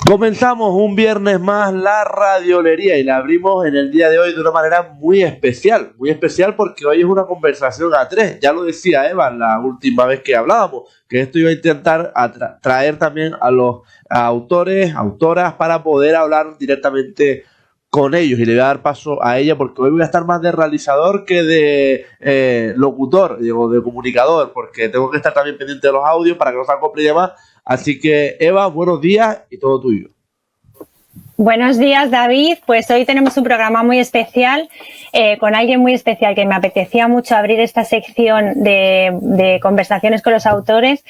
Comenzamos un viernes más la radiolería y la abrimos en el día de hoy de una manera muy especial porque hoy es una conversación a tres. Ya lo decía Eva la última vez que hablábamos, que esto iba a intentar traer también a los autores, autoras para poder hablar directamente con ellos y le voy a dar paso a ella porque hoy voy a estar más de realizador que de locutor, digo, de comunicador, porque tengo que estar también pendiente de los audios para que no se acople y demás. Así que, Eva, buenos días y todo tuyo. Buenos días, David. Pues hoy tenemos un programa muy especial con alguien muy especial que me apetecía mucho abrir esta sección de conversaciones con los autores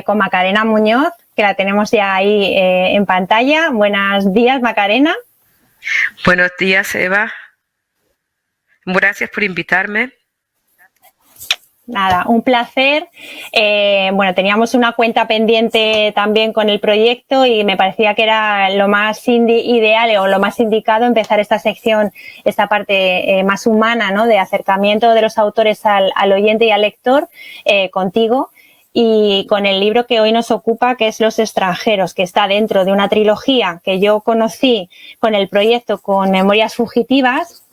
con Macarena Muñoz, que la tenemos ya ahí en pantalla. Buenos días, Macarena. Buenos días, Eva. Gracias por invitarme. Nada, un placer. Bueno, teníamos una cuenta pendiente también con el proyecto y me parecía que era lo más ideal o lo más indicado empezar esta sección, esta parte más humana, ¿no? De acercamiento de los autores al oyente y al lector contigo y con el libro que hoy nos ocupa, que es Los extranjeros, que está dentro de una trilogía que yo conocí con el proyecto con Memorias fugitivas,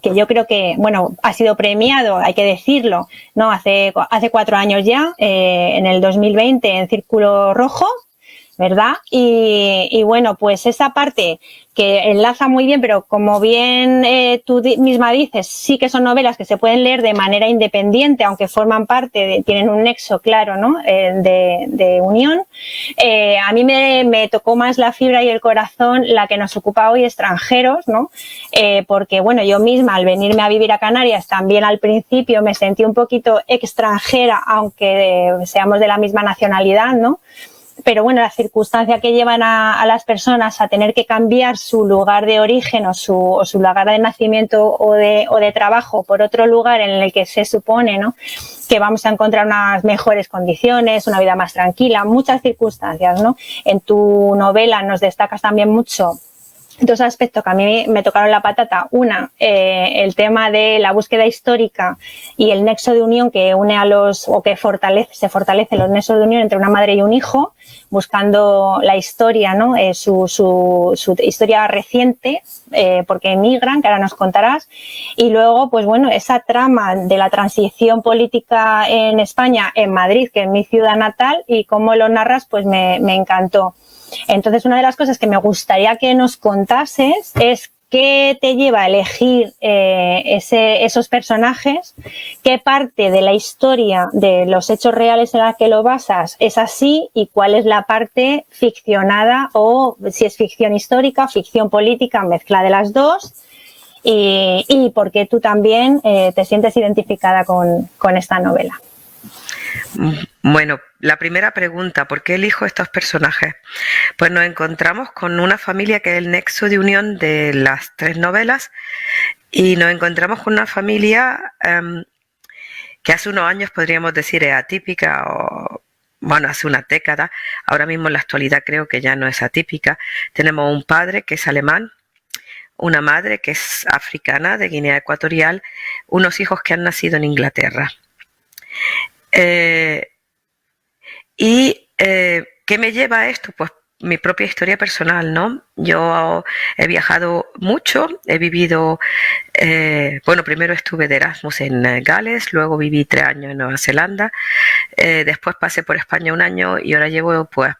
que yo creo que, bueno, ha sido premiado, hay que decirlo, ¿no? Hace 4 años ya, en el 2020, en Círculo Rojo, ¿verdad? Y bueno, pues esa parte que enlaza muy bien, pero como bien tú misma dices, sí que son novelas que se pueden leer de manera independiente, aunque forman parte, tienen un nexo claro, ¿no? De unión. A mí me tocó más la fibra y el corazón la que nos ocupa hoy, extranjeros, ¿no? Porque, bueno, yo misma al venirme a vivir a Canarias también al principio me sentí un poquito extranjera, aunque seamos de la misma nacionalidad, ¿no? Pero bueno, la circunstancia que llevan a las personas a tener que cambiar su lugar de origen o su lugar de nacimiento o de trabajo por otro lugar en el que se supone, ¿no?, que vamos a encontrar unas mejores condiciones, una vida más tranquila, muchas circunstancias, ¿no? En tu novela nos destacas también mucho dos aspectos que a mí me tocaron la patata. Una, el tema de la búsqueda histórica y el nexo de unión que une a los, o que se fortalece los nexos de unión entre una madre y un hijo, buscando la historia, ¿no? Su historia reciente, porque emigran, que ahora nos contarás. Y luego, pues bueno, esa trama de la transición política en España, en Madrid, que es mi ciudad natal, y cómo lo narras, pues me encantó. Entonces, una de las cosas que me gustaría que nos contases es qué te lleva a elegir esos personajes, qué parte de la historia de los hechos reales en la que lo basas es así y cuál es la parte ficcionada o si es ficción histórica, ficción política, mezcla de las dos y por qué tú también te sientes identificada con esta novela. Bueno, la primera pregunta, ¿por qué elijo estos personajes? Pues nos encontramos con una familia que es el nexo de unión de las 3 novelas y nos encontramos con una familia que hace unos años podríamos decir es atípica o, bueno, hace una década. Ahora mismo en la actualidad creo que ya no es atípica. Tenemos un padre que es alemán, una madre que es africana de Guinea Ecuatorial, unos hijos que han nacido en Inglaterra. ¿Qué me lleva a esto? Pues mi propia historia personal, ¿no? Yo he viajado mucho, he vivido, bueno, primero estuve de Erasmus en Gales, luego viví 3 años en Nueva Zelanda, después pasé por España 1 año y ahora llevo pues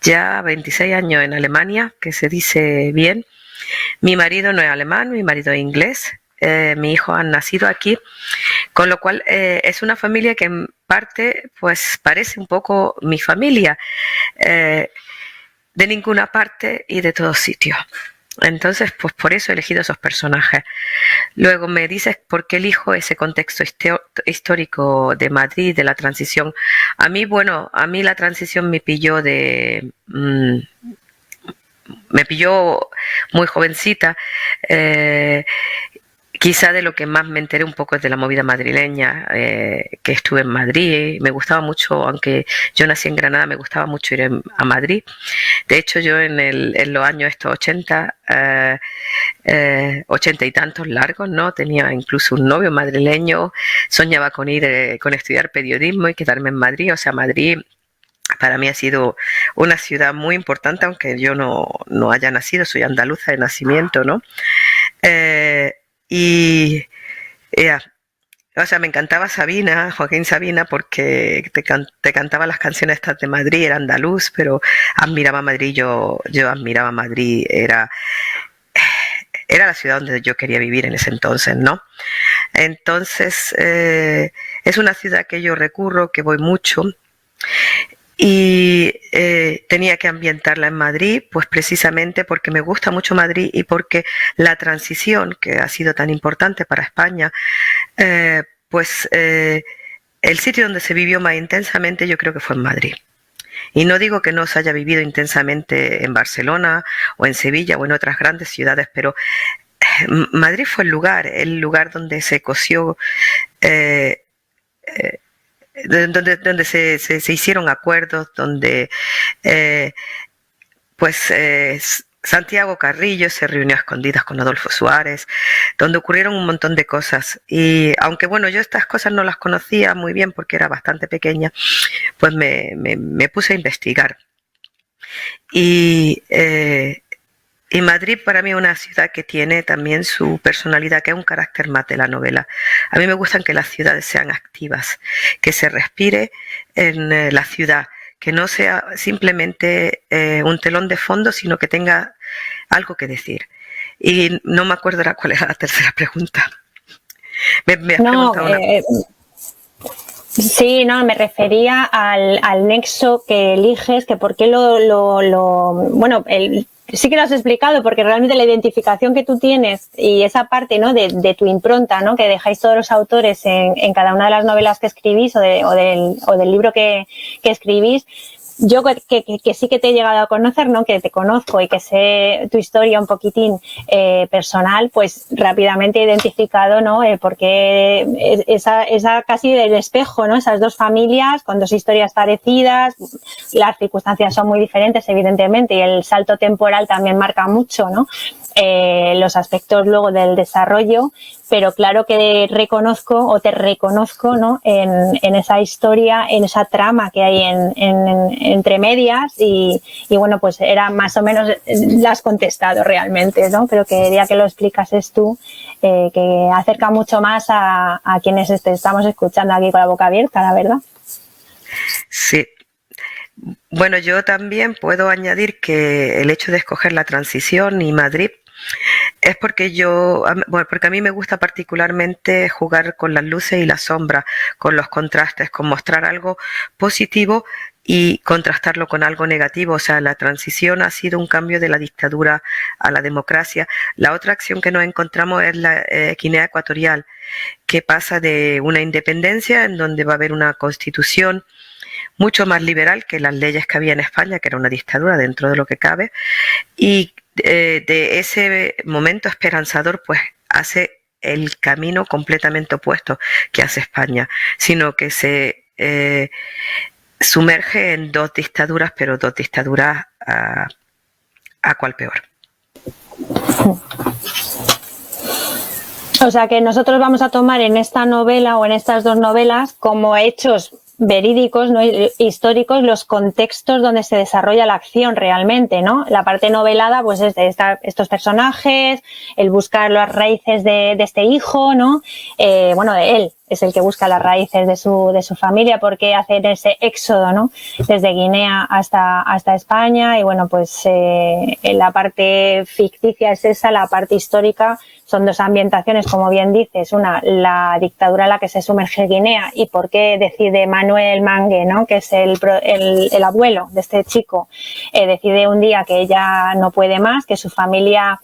ya 26 años en Alemania, que se dice bien. Mi marido no es alemán, mi marido es inglés. Mis hijos han nacido aquí, con lo cual es una familia que en parte pues parece un poco mi familia, de ninguna parte y de todos sitios. Entonces, pues por eso he elegido esos personajes. Luego me dices por qué elijo ese contexto histórico de Madrid, de la transición. A mí la transición me pilló muy jovencita. Quizá de lo que más me enteré un poco es de la movida madrileña, que estuve en Madrid. Me gustaba mucho, aunque yo nací en Granada, me gustaba mucho ir a Madrid. De hecho, yo en los años estos 80, 80 y tantos largos, ¿no? Tenía incluso un novio madrileño, soñaba con estudiar periodismo y quedarme en Madrid. O sea, Madrid Para mí ha sido una ciudad muy importante, aunque yo no haya nacido, soy andaluza de nacimiento, ¿no? Eh, y ya, o sea, me encantaba Sabina, Joaquín Sabina, porque te cantaba las canciones estas de Madrid, era andaluz, pero admiraba Madrid, yo admiraba Madrid, era la ciudad donde yo quería vivir en ese entonces, ¿no? Entonces, es una ciudad que yo recurro, que voy mucho, y tenía que ambientarla en Madrid, pues precisamente porque me gusta mucho Madrid y porque la transición, que ha sido tan importante para España, pues el sitio donde se vivió más intensamente yo creo que fue en Madrid. Y no digo que no se haya vivido intensamente en Barcelona o en Sevilla o en otras grandes ciudades, pero Madrid fue el lugar donde se coció, eh, eh, donde se hicieron acuerdos, donde pues Santiago Carrillo se reunió a escondidas con Adolfo Suárez, donde ocurrieron un montón de cosas. Y aunque bueno, yo estas cosas no las conocía muy bien porque era bastante pequeña, pues me puse a investigar. Y Madrid para mí es una ciudad que tiene también su personalidad, que es un carácter más de la novela. A mí me gustan que las ciudades sean activas, que se respire en la ciudad, que no sea simplemente un telón de fondo, sino que tenga algo que decir. Y no me acuerdo ahora cuál era la tercera pregunta. Me has preguntado una... Sí, no, me refería al nexo que eliges, que por qué bueno, sí que lo has explicado, porque realmente la identificación que tú tienes y esa parte, ¿no?, de tu impronta, ¿no?, que dejáis todos los autores en cada una de las novelas que escribís o del libro que escribís. Yo que sí que te he llegado a conocer, ¿no?, que te conozco y que sé tu historia un poquitín personal, pues rápidamente he identificado, ¿no?, porque esa casi del espejo, ¿no?, esas dos familias con dos historias parecidas, las circunstancias son muy diferentes, evidentemente, y el salto temporal también marca mucho, ¿no?, los aspectos luego del desarrollo, pero claro que te reconozco, ¿no?, en esa historia, en esa trama que hay entre medias y bueno, pues era más o menos, la has contestado realmente, ¿no? Pero quería que lo explicases tú, que acerca mucho más a quienes estamos escuchando aquí con la boca abierta, la verdad. Sí. Bueno, yo también puedo añadir que el hecho de escoger la transición y Madrid es porque porque a mí me gusta particularmente jugar con las luces y las sombras, con los contrastes, con mostrar algo positivo y contrastarlo con algo negativo. O sea, la transición ha sido un cambio de la dictadura a la democracia. La otra acción que nos encontramos es la Guinea Ecuatorial, que pasa de una independencia en donde va a haber una constitución mucho más liberal que las leyes que había en España, que era una dictadura dentro de lo que cabe, y de ese momento esperanzador pues hace el camino completamente opuesto que hace España, sino que se sumerge en dos dictaduras, pero dos dictaduras a cual peor. O sea que nosotros vamos a tomar en esta novela o en estas dos novelas como hechos verídicos, ¿no?, históricos, los contextos donde se desarrolla la acción realmente, ¿no? La parte novelada, pues es de estos personajes, el buscar las raíces de este hijo, ¿no? Bueno, de él es el que busca las raíces de su familia, porque hacer ese éxodo, ¿no?, desde Guinea hasta España. Y bueno, pues la parte ficticia es esa, la parte histórica son dos ambientaciones, como bien dices, una, la dictadura en la que se sumerge Guinea y por qué decide Manuel Mangue, ¿no?, que es el abuelo de este chico, decide un día que ella no puede más, que su familia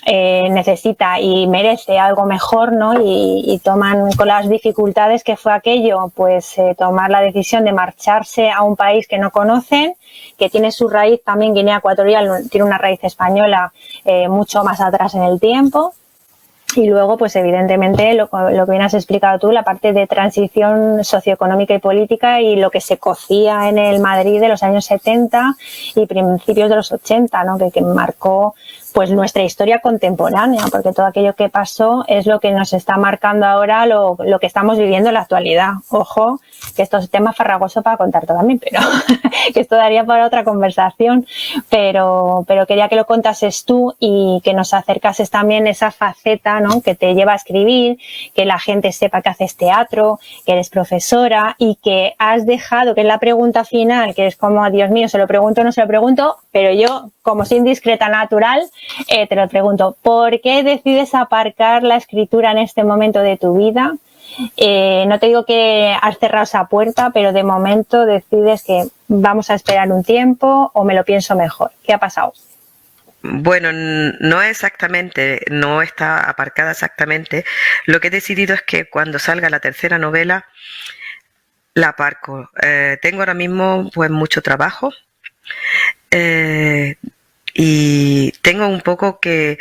necesita y merece algo mejor, ¿no? Y toman, con las dificultades que fue aquello, pues tomar la decisión de marcharse a un país que no conocen, que tiene su raíz también, Guinea Ecuatorial tiene una raíz española mucho más atrás en el tiempo. Y luego, pues evidentemente, lo que bien has explicado tú, la parte de transición socioeconómica y política y lo que se cocía en el Madrid de los años 70 y principios de los 80, ¿no?, que marcó pues nuestra historia contemporánea, porque todo aquello que pasó es lo que nos está marcando ahora lo que estamos viviendo en la actualidad. Ojo, que esto es tema farragoso para contar también, pero que esto daría para otra conversación, pero quería que lo contases tú y que nos acercases también esa faceta, ¿no?, que te lleva a escribir, que la gente sepa que haces teatro, que eres profesora y que has dejado, que es la pregunta final, que es como, Dios mío, ¿se lo pregunto o no se lo pregunto? Pero yo, como soy indiscreta natural, te lo pregunto, ¿por qué decides aparcar la escritura en este momento de tu vida? No te digo que has cerrado esa puerta, pero de momento decides que vamos a esperar un tiempo o me lo pienso mejor. ¿Qué ha pasado? Bueno, no exactamente, no está aparcada exactamente. Lo que he decidido es que cuando salga la tercera novela, la aparco. Tengo ahora mismo pues mucho trabajo y tengo un poco que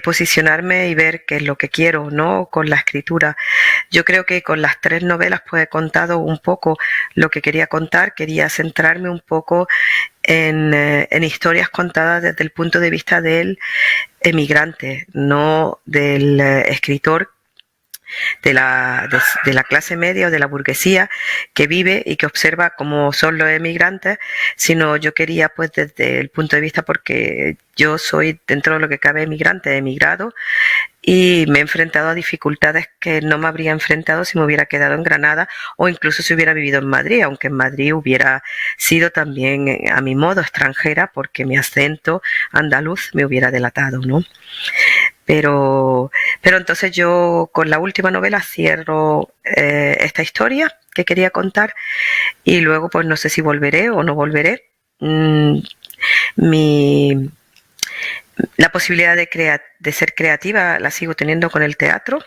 posicionarme y ver qué es lo que quiero, ¿no?, con la escritura. Yo creo que con las 3 novelas pues he contado un poco lo que quería contar. Quería centrarme un poco en historias contadas desde el punto de vista del emigrante, no del escritor de la clase media o de la burguesía que vive y que observa cómo son los emigrantes, sino yo quería pues desde el punto de vista, porque yo soy dentro de lo que cabe emigrante, he emigrado y me he enfrentado a dificultades que no me habría enfrentado si me hubiera quedado en Granada o incluso si hubiera vivido en Madrid, aunque en Madrid hubiera sido también a mi modo extranjera porque mi acento andaluz me hubiera delatado, ¿no? Pero entonces yo con la última novela cierro esta historia que quería contar y luego pues no sé si volveré o no volveré. La posibilidad de ser creativa la sigo teniendo con el teatro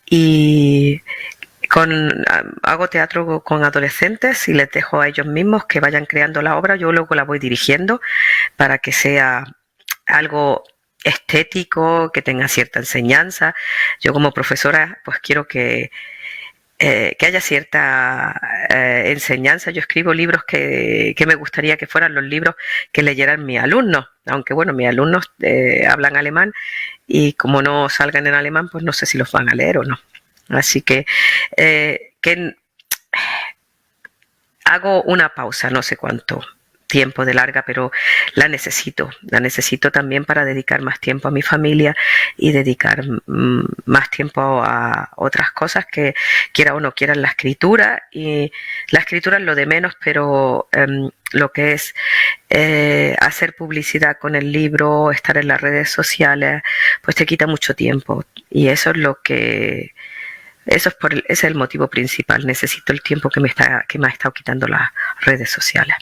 y hago teatro con adolescentes y les dejo a ellos mismos que vayan creando la obra. Yo luego la voy dirigiendo para que sea algo estético, que tenga cierta enseñanza. Yo como profesora pues quiero que haya cierta enseñanza. Yo escribo libros que me gustaría que fueran los libros que leyeran mis alumnos, aunque bueno, mis alumnos hablan alemán y como no salgan en alemán pues no sé si los van a leer o no. Así que hago una pausa, no sé cuánto tiempo de larga, pero la necesito también para dedicar más tiempo a mi familia y dedicar más tiempo a otras cosas que quiera o no quiera la escritura, y la escritura es lo de menos, pero lo que es hacer publicidad con el libro, estar en las redes sociales, pues te quita mucho tiempo y eso es lo que ese es el motivo principal. Necesito el tiempo que me ha estado quitando las redes sociales.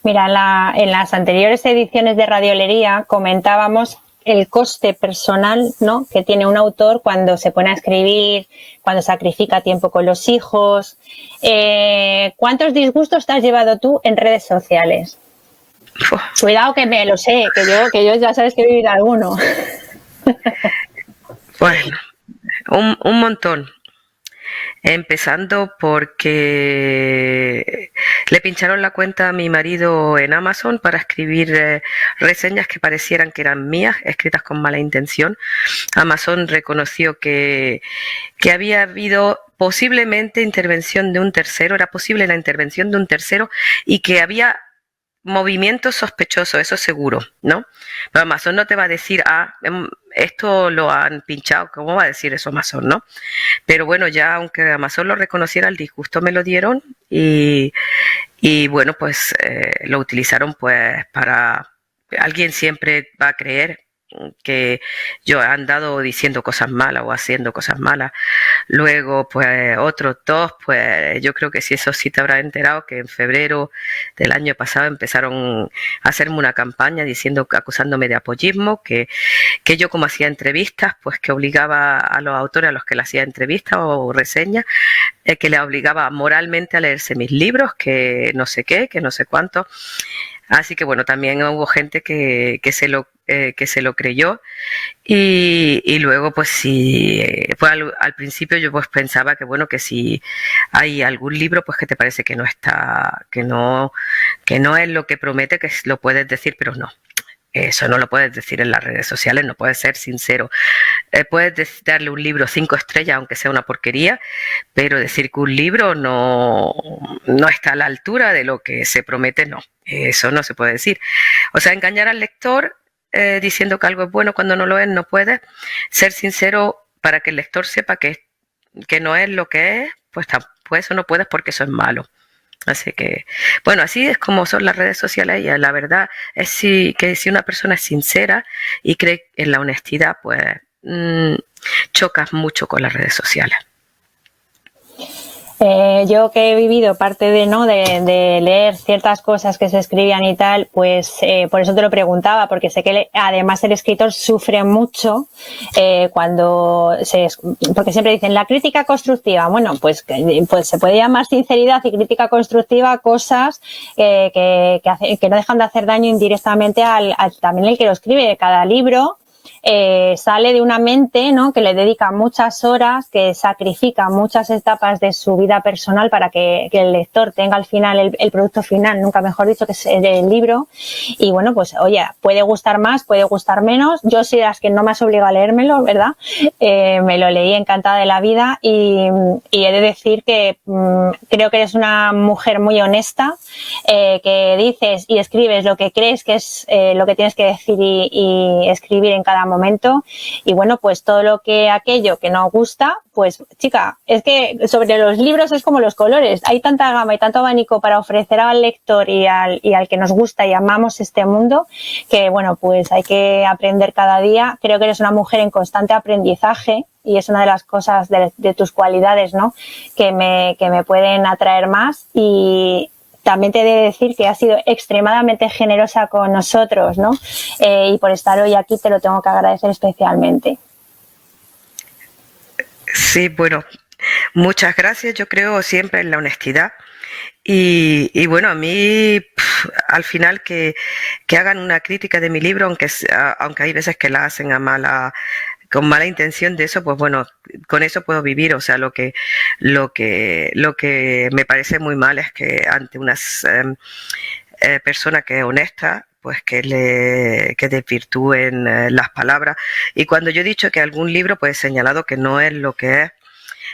Mira, en las anteriores ediciones de Radiolería comentábamos el coste personal, ¿no?, que tiene un autor cuando se pone a escribir, cuando sacrifica tiempo con los hijos. ¿Cuántos disgustos te has llevado tú en redes sociales? Cuidado que me lo sé, que yo ya sabes que he vivido alguno. Bueno, un montón. Empezando porque le pincharon la cuenta a mi marido en Amazon para escribir reseñas que parecieran que eran mías, escritas con mala intención. Amazon reconoció que había habido posiblemente intervención de un tercero, era posible la intervención de un tercero y que había movimientos sospechosos, eso seguro, ¿no? Pero Amazon no te va a decir, esto lo han pinchado, ¿cómo va a decir eso Amazon, no? Pero bueno, ya aunque Amazon lo reconociera, el disgusto me lo dieron y bueno, pues lo utilizaron pues para... Alguien siempre va a creer que yo he andado diciendo cosas malas o haciendo cosas malas. Luego, pues otros dos, pues yo creo que sí, eso sí te habrás enterado, que en febrero del año pasado empezaron a hacerme una campaña acusándome de apoyismo, que yo como hacía entrevistas, pues que obligaba a los autores a los que le hacía entrevistas o reseñas, que les obligaba moralmente a leerse mis libros, que no sé qué, que no sé cuánto. Así que bueno, también hubo gente que se lo creyó y luego pues sí, pues al principio yo pues pensaba que bueno, que si hay algún libro pues que te parece que no está, que no es lo que promete, que lo puedes decir, pero no. Eso no lo puedes decir en las redes sociales, no puedes ser sincero. Puedes darle un libro 5 estrellas, aunque sea una porquería, pero decir que un libro no está a la altura de lo que se promete, no. Eso no se puede decir. O sea, engañar al lector diciendo que algo es bueno cuando no lo es, no puedes. Ser sincero para que el lector sepa que no es lo que es, pues eso no puedes porque eso es malo. Así que, bueno, así es como son las redes sociales y la verdad es que si una persona es sincera y cree en la honestidad, pues chocas mucho con las redes sociales. Yo que he vivido parte de leer ciertas cosas que se escribían y tal, pues por eso te lo preguntaba, porque sé que además el escritor sufre mucho porque siempre dicen la crítica constructiva. Bueno, pues se puede llamar sinceridad y crítica constructiva a cosas que no dejan de hacer daño indirectamente también el que lo escribe. Cada libro sale de una mente, ¿no?, que le dedica muchas horas, que sacrifica muchas etapas de su vida personal para que el lector tenga al final el producto final, nunca mejor dicho, que es el libro. Y bueno, pues oye, puede gustar más, puede gustar menos. Yo soy de las que no me has obligado a leérmelo, ¿verdad? Me lo leí encantada de la vida y he de decir que creo que eres una mujer muy honesta, que dices y escribes lo que crees que es lo que tienes que decir y escribir en cada momento. Y bueno, pues todo aquello que no gusta, pues chica, es que sobre los libros es como los colores, hay tanta gama y tanto abanico para ofrecer al lector y al que nos gusta y amamos este mundo, que bueno, pues hay que aprender cada día. Creo que eres una mujer en constante aprendizaje y es una de las cosas de tus cualidades, ¿no?, que me pueden atraer más. Y también te he de decir que has sido extremadamente generosa con nosotros, ¿no? Y por estar hoy aquí te lo tengo que agradecer especialmente. Sí, bueno, muchas gracias. Yo creo siempre en la honestidad. Y bueno, a mí, al final que hagan una crítica de mi libro, aunque hay veces que la hacen con mala intención de eso, pues bueno, con eso puedo vivir. O sea, lo que me parece muy mal es que ante una persona que es honesta, pues que desvirtúen las palabras. Y cuando yo he dicho que algún libro, pues he señalado que no es lo que es.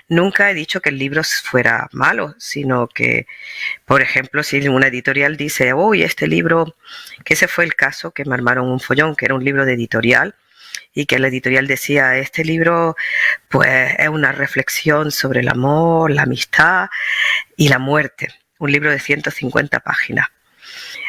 Nunca he dicho que el libro fuera malo, sino que, por ejemplo, si una editorial dice, uy, este libro, que ese fue el caso, que me armaron un follón, que era un libro de editorial, y que la editorial decía, este libro pues es una reflexión sobre el amor, la amistad y la muerte. Un libro de 150 páginas.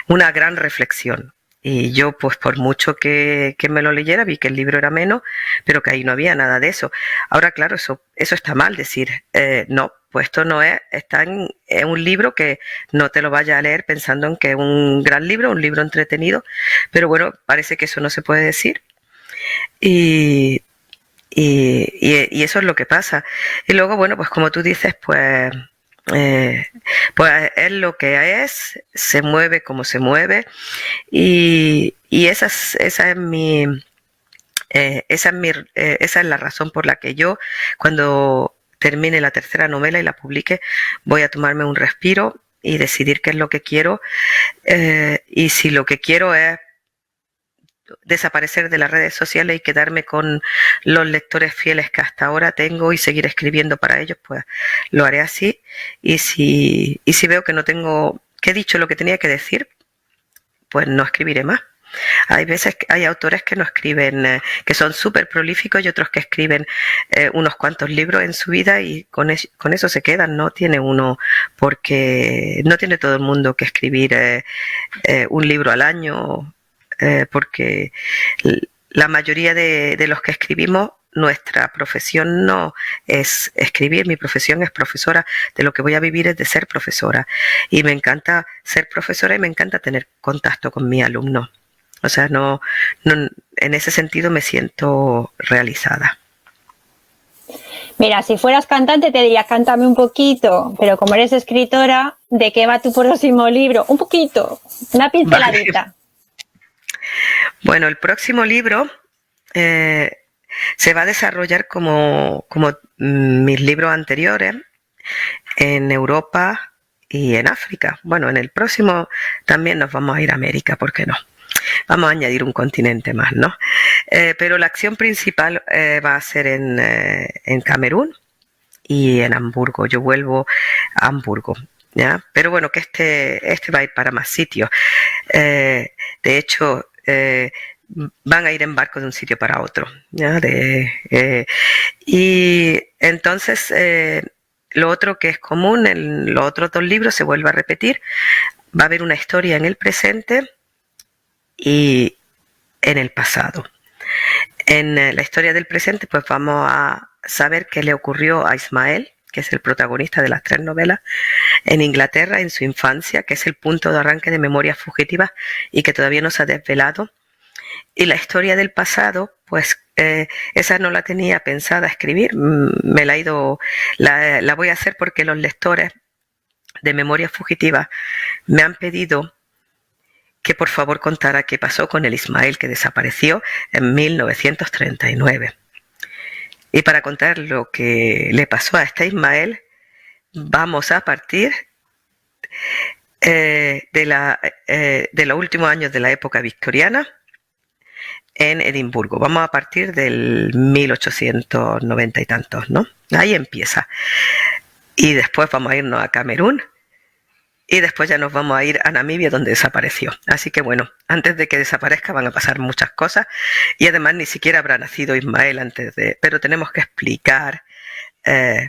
Una gran reflexión. Y yo, pues por mucho que me lo leyera, vi que el libro era menos, pero que ahí no había nada de eso. Ahora, claro, eso está mal decir, no, pues esto no está en un libro que no te lo vayas a leer pensando en que es un gran libro, un libro entretenido, pero bueno, parece que eso no se puede decir. Y eso es lo que pasa. Y luego, bueno, pues como tú dices, pues es lo que es, se mueve como se mueve, y esa es la razón por la que yo, cuando termine la tercera novela y la publique, voy a tomarme un respiro y decidir qué es lo que quiero, y si lo que quiero es desaparecer de las redes sociales y quedarme con los lectores fieles que hasta ahora tengo y seguir escribiendo para ellos, pues lo haré así. Y si veo que que he dicho lo que tenía que decir, pues no escribiré más. Hay veces que hay autores que no escriben, que son súper prolíficos, y otros que escriben unos cuantos libros en su vida y con eso se quedan. No tiene uno, porque no tiene todo el mundo que escribir un libro al año, porque la mayoría de los que escribimos, nuestra profesión no es escribir. Mi profesión es profesora, de lo que voy a vivir es de ser profesora, y me encanta ser profesora y me encanta tener contacto con mis alumnos. O sea, no, en ese sentido me siento realizada. Mira, si fueras cantante te diría cántame un poquito, pero como eres escritora, ¿de qué va tu próximo libro? Un poquito, una pinceladita. Vale. Bueno, el próximo libro se va a desarrollar como mis libros anteriores, en Europa y en África. Bueno, en el próximo también nos vamos a ir a América, ¿por qué no? Vamos a añadir un continente más, ¿no? Pero la acción principal va a ser en Camerún y en Hamburgo. Yo vuelvo a Hamburgo, ¿ya? Pero bueno, que este va a ir para más sitios. De hecho, van a ir en barco de un sitio para otro, ¿ya? Y entonces, lo otro que es común en los otros dos libros se vuelve a repetir. Va a haber una historia en el presente y en el pasado. En la historia del presente, pues vamos a saber qué le ocurrió a Ismael, que es el protagonista de las 3 novelas, en Inglaterra, en su infancia, que es el punto de arranque de Memorias Fugitivas y que todavía no se ha desvelado. Y la historia del pasado, pues esa no la tenía pensada escribir, la voy a hacer porque los lectores de Memorias Fugitivas me han pedido que por favor contara qué pasó con el Ismael que desapareció en 1939. Y para contar lo que le pasó a este Ismael, vamos a partir de los últimos años de la época victoriana en Edimburgo. Vamos a partir del 1890 y tantos, ¿no? Ahí empieza. Y después vamos a irnos a Camerún. Y después ya nos vamos a ir a Namibia, donde desapareció. Así que bueno, antes de que desaparezca van a pasar muchas cosas. Y además ni siquiera habrá nacido Ismael antes de... Pero tenemos que explicar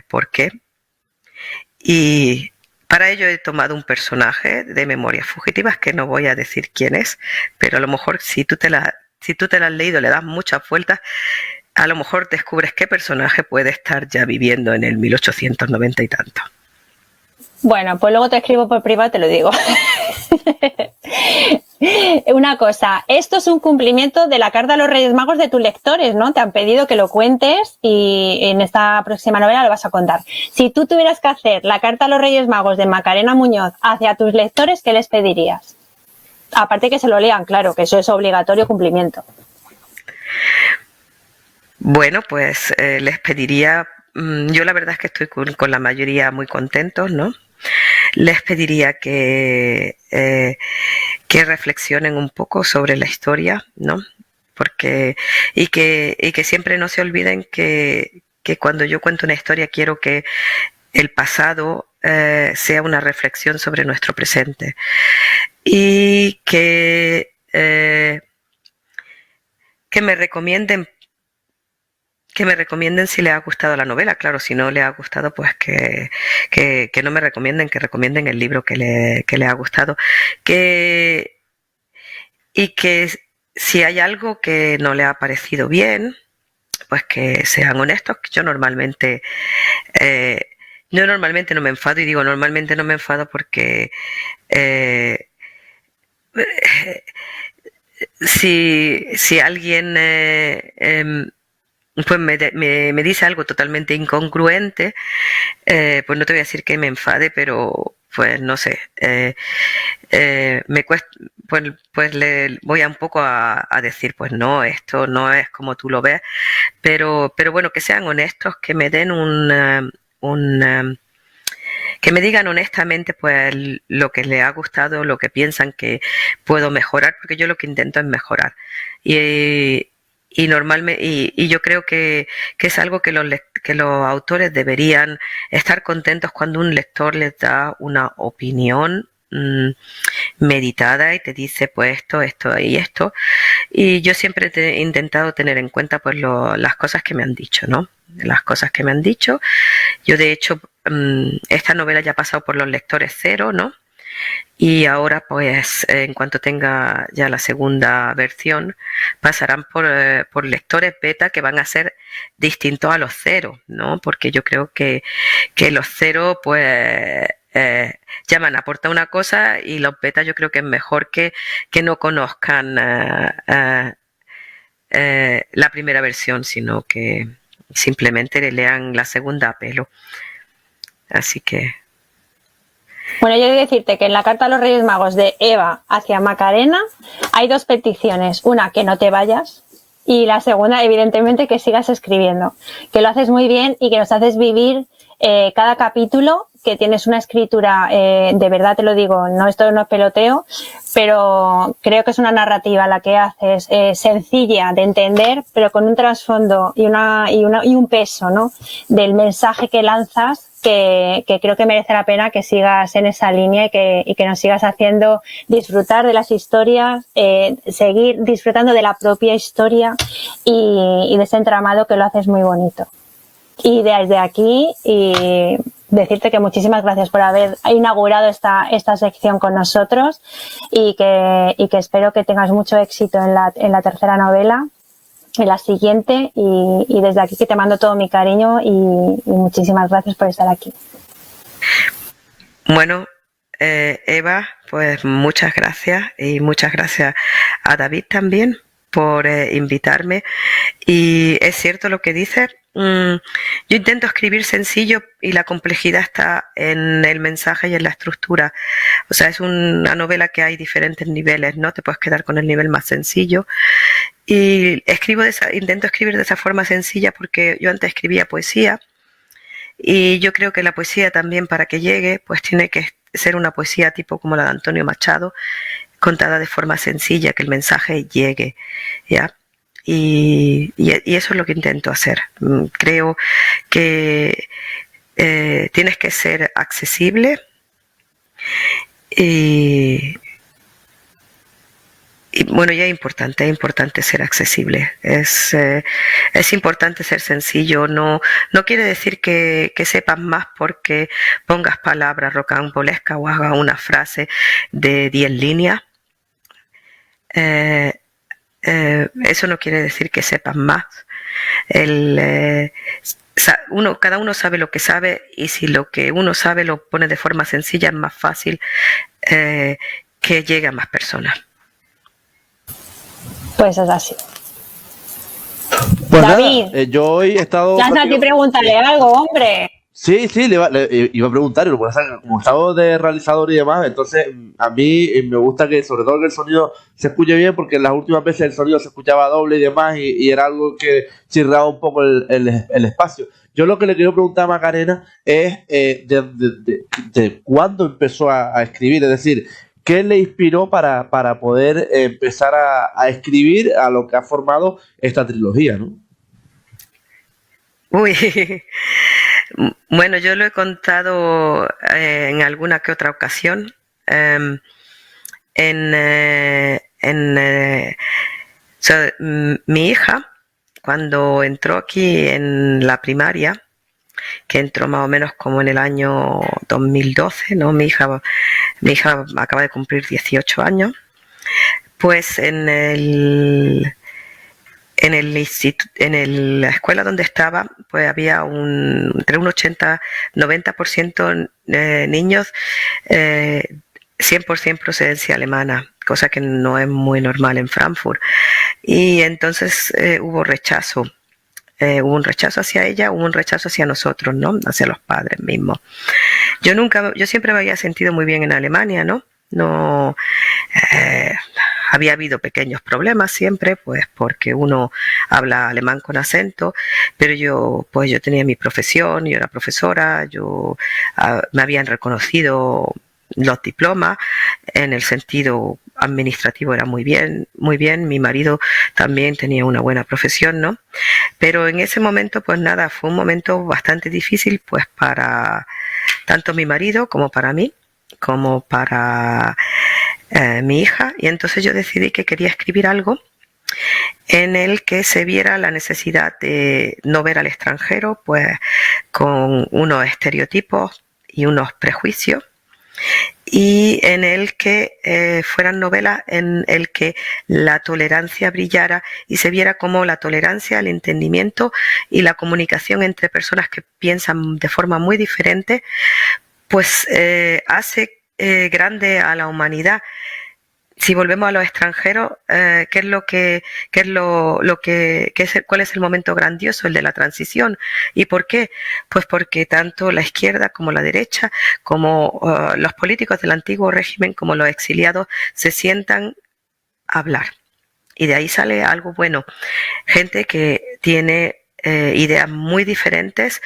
por qué. Y para ello he tomado un personaje de Memorias Fugitivas, que no voy a decir quién es, pero a lo mejor si tú te la has leído, le das muchas vueltas, a lo mejor descubres qué personaje puede estar ya viviendo en el 1890 y tanto. Bueno, pues luego te escribo por privado y te lo digo. Una cosa, esto es un cumplimiento de la carta a los Reyes Magos de tus lectores, ¿no? Te han pedido que lo cuentes y en esta próxima novela lo vas a contar. Si tú tuvieras que hacer la carta a los Reyes Magos de Macarena Muñoz hacia tus lectores, ¿qué les pedirías? Aparte que se lo lean, claro, que eso es obligatorio cumplimiento. Bueno, pues les pediría, yo la verdad es que estoy con la mayoría muy contentos, ¿no? Les pediría que reflexionen un poco sobre la historia, ¿no? Porque y que siempre no se olviden que cuando yo cuento una historia quiero que el pasado sea una reflexión sobre nuestro presente y que me recomienden si les ha gustado la novela. Claro, si no les ha gustado, pues que no me recomienden, que recomienden el libro que les ha gustado. Y que si hay algo que no les ha parecido bien, pues que sean honestos. Yo normalmente no me enfado, y digo normalmente no me enfado porque si alguien pues me dice algo totalmente incongruente, pues no te voy a decir que me enfade, pero pues no sé, me cuesta, pues le voy a un poco a decir, pues no, esto no es como tú lo ves, pero bueno, que sean honestos, que me den que me digan honestamente pues lo que les ha gustado, lo que piensan que puedo mejorar, porque yo lo que intento es mejorar. Y normalmente, y yo creo que es algo que los autores deberían estar contentos cuando un lector les da una opinión meditada y te dice pues esto y esto. Y yo siempre he intentado tener en cuenta pues las cosas que me han dicho, ¿no? Las cosas que me han dicho. Yo de hecho esta novela ya ha pasado por los lectores cero, ¿no? Y ahora pues en cuanto tenga ya la segunda versión pasarán por lectores beta, que van a ser distintos a los cero, ¿no? Porque yo creo que los cero pues ya me han aportado una cosa, y los beta yo creo que es mejor que no conozcan la primera versión, sino que simplemente le lean la segunda a pelo. Así que... Bueno, yo he de decirte que en la carta a los Reyes Magos de Eva hacia Macarena hay 2 peticiones. Una, que no te vayas, y la segunda, evidentemente, que sigas escribiendo. Que lo haces muy bien y que nos haces vivir cada capítulo, que tienes una escritura, de verdad te lo digo, no, esto no es peloteo, pero creo que es una narrativa la que haces, sencilla de entender, pero con un trasfondo y un peso, ¿no?, del mensaje que lanzas, que creo que merece la pena que sigas en esa línea y que nos sigas haciendo disfrutar de las historias, seguir disfrutando de la propia historia y de ese entramado que lo haces muy bonito. Y desde aquí, y decirte que muchísimas gracias por haber inaugurado esta sección con nosotros y que espero que tengas mucho éxito en la tercera novela, en la siguiente, y desde aquí que te mando todo mi cariño y muchísimas gracias por estar aquí. Bueno, Eva, pues muchas gracias y muchas gracias a David también por invitarme. Y es cierto lo que dices. Yo intento escribir sencillo y la complejidad está en el mensaje y en la estructura. O sea, es una novela que hay diferentes niveles, ¿no? Te puedes quedar con el nivel más sencillo. Y intento escribir de esa forma sencilla porque yo antes escribía poesía y yo creo que la poesía también, para que llegue, pues tiene que ser una poesía tipo como la de Antonio Machado, contada de forma sencilla, que el mensaje llegue, ¿ya? Y eso es lo que intento hacer. Creo que tienes que ser accesible y bueno, ya es importante ser accesible. Es importante ser sencillo. No quiere decir que sepas más porque pongas palabras rocambolescas o hagas una frase de 10 líneas. Eso no quiere decir que sepas más. Cada uno sabe lo que sabe, y si lo que uno sabe lo pone de forma sencilla, es más fácil que llegue a más personas. Pues es así. Pues David, nada, yo hoy he estado... lánzate y pregúntale algo, hombre. Sí, le iba a preguntar, y lo que pasa es que como estamos de realizador y demás, entonces a mí me gusta que sobre todo que el sonido se escuche bien, porque en las últimas veces el sonido se escuchaba doble y demás, y era algo que chirraba un poco el espacio. Yo lo que le quiero preguntar a Macarena es de cuándo empezó a escribir, es decir, ¿qué le inspiró para poder empezar a escribir a lo que ha formado esta trilogía, ¿no? Uy, bueno, yo lo he contado en alguna que otra ocasión. Mi hija, cuando entró aquí en la primaria, que entró más o menos como en el año 2012, ¿no? Mi hija acaba de cumplir 18 años, pues en la escuela donde estaba, pues había entre un 80-90% niños 100% procedencia alemana, cosa que no es muy normal en Frankfurt. Y entonces hubo rechazo. Hubo un rechazo hacia ella, hubo un rechazo hacia nosotros, ¿no? Hacia los padres mismos. Yo siempre me había sentido muy bien en Alemania, ¿no? No había habido pequeños problemas siempre, pues porque uno habla alemán con acento, pero yo tenía mi profesión, yo era profesora, me habían reconocido los diplomas, en el sentido administrativo era muy bien, mi marido también tenía una buena profesión, ¿no? Pero en ese momento, pues nada, fue un momento bastante difícil, pues para tanto mi marido como para mí, como para mi hija, y entonces yo decidí que quería escribir algo en el que se viera la necesidad de no ver al extranjero pues con unos estereotipos y unos prejuicios, y en el que fueran novelas en el que la tolerancia brillara y se viera como la tolerancia, el entendimiento y la comunicación entre personas que piensan de forma muy diferente pues hace grande a la humanidad. Si volvemos a los extranjeros, ¿cuál es el momento grandioso, el de la transición? ¿Y por qué? Pues porque tanto la izquierda como la derecha, como los políticos del antiguo régimen, como los exiliados, se sientan a hablar. Y de ahí sale algo bueno. Gente que tiene ideas muy diferentes,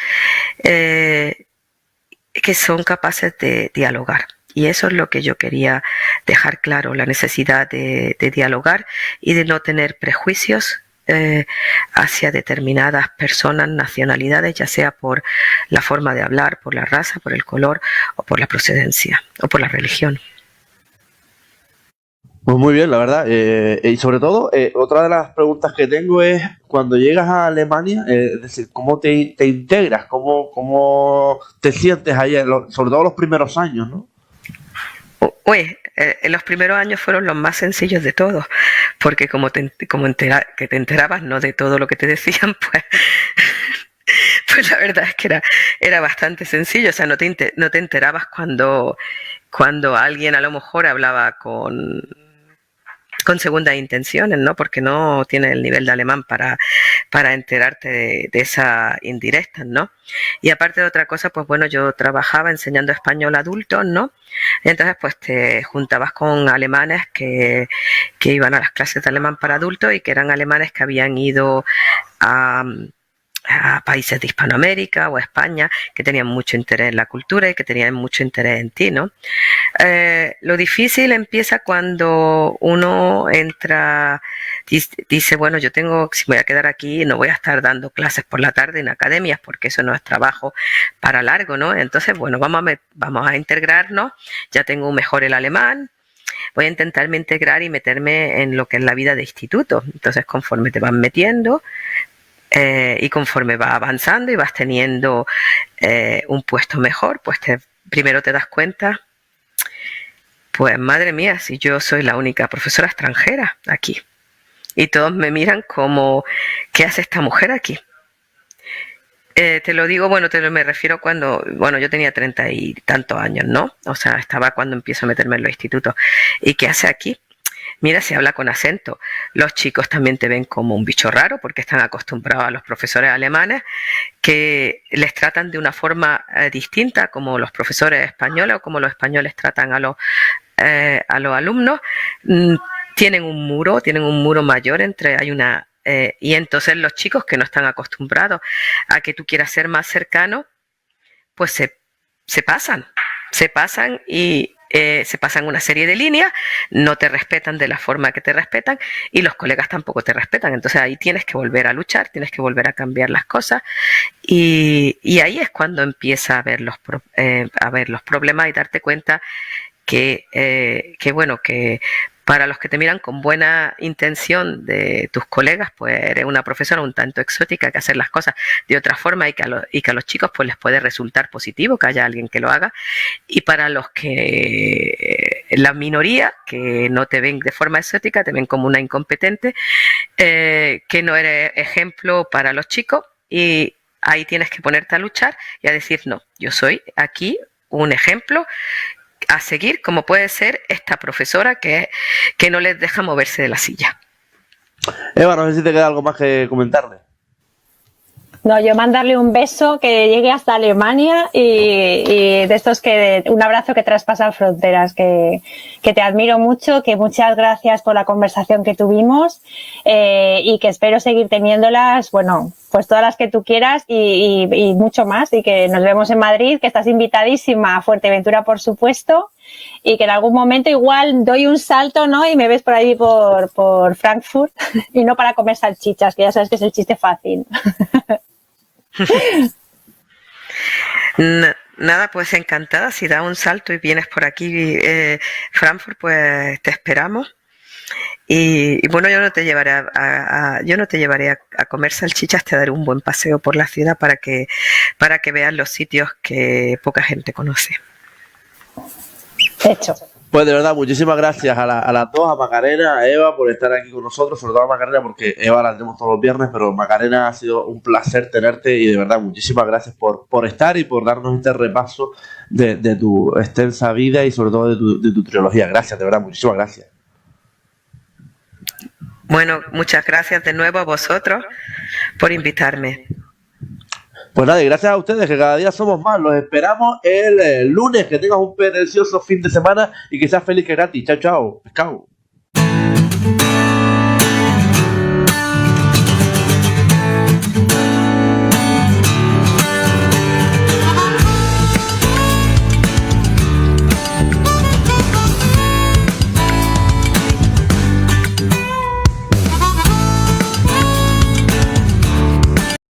que son capaces de dialogar. Y eso es lo que yo quería dejar claro, la necesidad de dialogar y de no tener prejuicios hacia determinadas personas, nacionalidades, ya sea por la forma de hablar, por la raza, por el color o por la procedencia o por la religión. Pues muy bien, la verdad. Y sobre todo, otra de las preguntas que tengo es, cuando llegas a Alemania, es decir, ¿cómo te integras? ¿Cómo te sientes ahí, sobre todo los primeros años, ¿no? Los primeros años fueron los más sencillos de todos, porque que te enterabas no de todo lo que te decían, pues la verdad es que era bastante sencillo. O sea, no te enterabas cuando alguien a lo mejor hablaba con segundas intenciones, ¿no? Porque no tienes el nivel de alemán para enterarte de esas indirectas, ¿no? Y aparte de otra cosa, pues bueno, yo trabajaba enseñando español a adultos, ¿no? Entonces, pues te juntabas con alemanes que iban a las clases de alemán para adultos y que eran alemanes que habían ido a países de Hispanoamérica o a España, que tenían mucho interés en la cultura y que tenían mucho interés en ti, ¿no? Lo difícil empieza cuando uno entra, dice, bueno, si me voy a quedar aquí, no voy a estar dando clases por la tarde en academias, porque eso no es trabajo para largo, ¿no? Entonces, bueno, vamos a integrarnos, ya tengo mejor el alemán, voy a intentarme integrar y meterme en lo que es la vida de instituto. Entonces, conforme te van metiendo, y conforme vas avanzando y vas teniendo un puesto mejor, pues primero te das cuenta, pues madre mía, si yo soy la única profesora extranjera aquí y todos me miran como, ¿qué hace esta mujer aquí? Te lo digo, me refiero cuando, yo tenía 30 y tantos años, ¿no? O sea, estaba cuando empiezo a meterme en los institutos. ¿Y qué hace aquí? Mira, si habla con acento. Los chicos también te ven como un bicho raro porque están acostumbrados a los profesores alemanes que les tratan de una forma distinta como los profesores españoles o como los españoles tratan a los alumnos. Tienen un muro mayor y entonces los chicos que no están acostumbrados a que tú quieras ser más cercano, pues se pasan y se pasan una serie de líneas, no te respetan de la forma que te respetan y los colegas tampoco te respetan. Entonces ahí tienes que volver a luchar, tienes que volver a cambiar las cosas y ahí es cuando empieza a ver los problemas y darte cuenta que para los que te miran con buena intención de tus colegas, pues eres una profesora un tanto exótica, que hacer las cosas de otra forma y que a los chicos pues les puede resultar positivo que haya alguien que lo haga. Y para los que la minoría, que no te ven de forma exótica, te ven como una incompetente, que no eres ejemplo para los chicos, y ahí tienes que ponerte a luchar y a decir, no, yo soy aquí un ejemplo a seguir, como puede ser esta profesora que no les deja moverse de la silla. Eva, no sé si te queda algo más que comentarle. No, yo mandarle un beso que llegue hasta Alemania y de estos un abrazo que traspasa fronteras, que te admiro mucho, que muchas gracias por la conversación que tuvimos y que espero seguir teniéndolas, pues todas las que tú quieras y mucho más, y que nos vemos en Madrid, que estás invitadísima a Fuerteventura, por supuesto, y que en algún momento igual doy un salto, ¿no? Y me ves por ahí por Frankfurt y no para comer salchichas, que ya sabes que es el chiste fácil. Nada, pues encantada. Si da un salto y vienes por aquí, Frankfurt, pues te esperamos. Y bueno, yo no te llevaré a comer salchichas, te daré un buen paseo por la ciudad para que veas los sitios que poca gente conoce. Hecho. Pues de verdad, muchísimas gracias a las dos, a Macarena, a Eva, por estar aquí con nosotros, sobre todo a Macarena, porque Eva la tenemos todos los viernes, pero Macarena, ha sido un placer tenerte y de verdad, muchísimas gracias por estar y por darnos este repaso de tu extensa vida y sobre todo de tu trilogía. Gracias, de verdad, muchísimas gracias. Bueno, muchas gracias de nuevo a vosotros por invitarme. Pues nada, y gracias a ustedes, que cada día somos más. Los esperamos el lunes. Que tengas un precioso fin de semana y que seas feliz, que gratis. Chao, chao. Pescado.